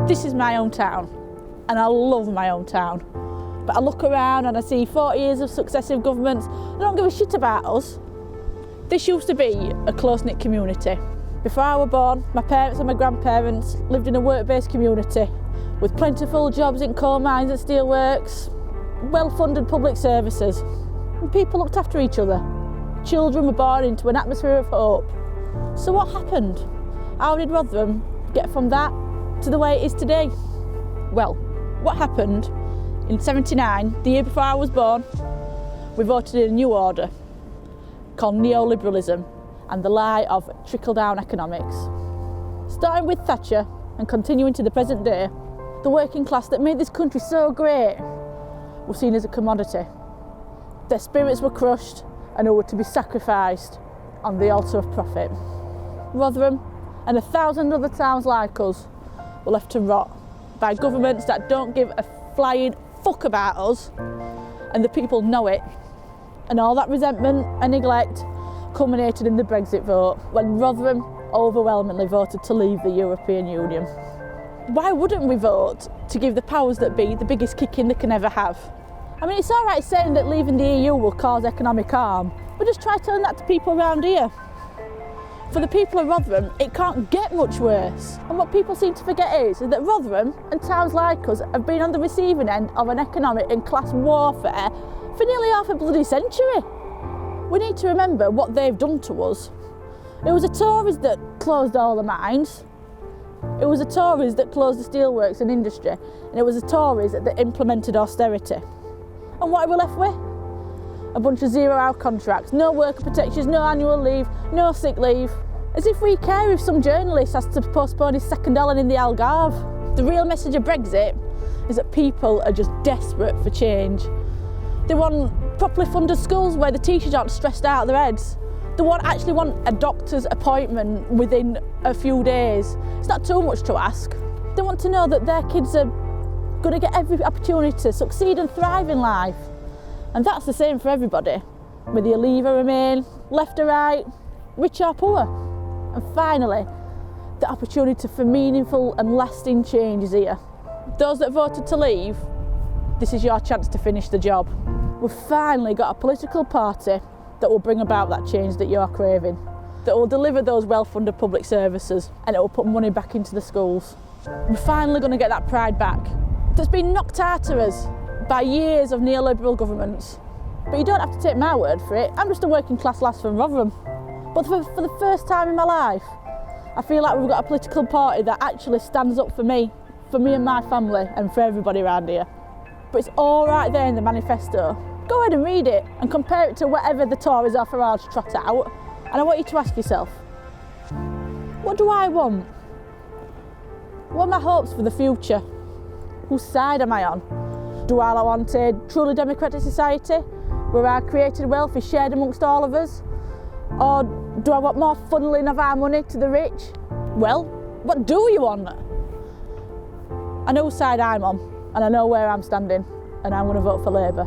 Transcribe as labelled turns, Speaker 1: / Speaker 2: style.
Speaker 1: This is my own town, and I love my own town. But I look around and I see 40 years of successive governments. They don't give a shit about us. This used to be a close-knit community. Before I was born, my parents and my grandparents lived in a work-based community with plentiful jobs in coal mines and steelworks, well-funded public services, and people looked after each other. Children were born into an atmosphere of hope. So what happened? How did Rotherham get from that to the way it is today? Well, what happened in '79, the year before I was born, we voted in a new order called neoliberalism and the lie of trickle-down economics. Starting with Thatcher and continuing to the present day, the working class that made this country so great were seen as a commodity. Their spirits were crushed and were to be sacrificed on the altar of profit. Rotherham and 1,000 other towns like us were left to rot by governments that don't give a flying fuck about us, and the people know it. And all that resentment and neglect culminated in the Brexit vote, when Rotherham overwhelmingly voted to leave the European Union. Why wouldn't we vote to give the powers that be the biggest kick-in they can ever have? I mean, it's all right saying that leaving the EU will cause economic harm, but just try telling that to people around here. For the people of Rotherham, it can't get much worse. And what people seem to forget is that Rotherham and towns like us have been on the receiving end of an economic and class warfare for nearly half a bloody century. We need to remember what they've done to us. It was the Tories that closed all the mines. It was the Tories that closed the steelworks and industry. And it was the Tories that implemented austerity. And what are we left with? A bunch of zero-hour contracts, no worker protections, no annual leave, no sick leave. As if we care if some journalist has to postpone his second Ellen in the Algarve. The real message of Brexit is that people are just desperate for change. They want properly funded schools where the teachers aren't stressed out of their heads. They actually want a doctor's appointment within a few days. It's not too much to ask. They want to know that their kids are going to get every opportunity to succeed and thrive in life. And that's the same for everybody, whether you leave or remain, left or right, rich or poor. And finally, the opportunity for meaningful and lasting change is here. Those that voted to leave, this is your chance to finish the job. We've finally got a political party that will bring about that change that you're craving, that will deliver those well-funded public services, and it will put money back into the schools. We're finally going to get that pride back that's been knocked out of us by years of neoliberal governments. But you don't have to take my word for it. I'm just a working class lass from Rotherham. But for the first time in my life, I feel like we've got a political party that actually stands up for me and my family, and for everybody around here. But it's all right there in the manifesto. Go ahead and read it and compare it to whatever the Tories or Farage trot out. And I want you to ask yourself, what do I want? What are my hopes for the future? Whose side am I on? Do I want a truly democratic society where our created wealth is shared amongst all of us? Or do I want more funneling of our money to the rich? Well, what do you want? I know whose side I'm on, and I know where I'm standing, and I'm going to vote for Labour.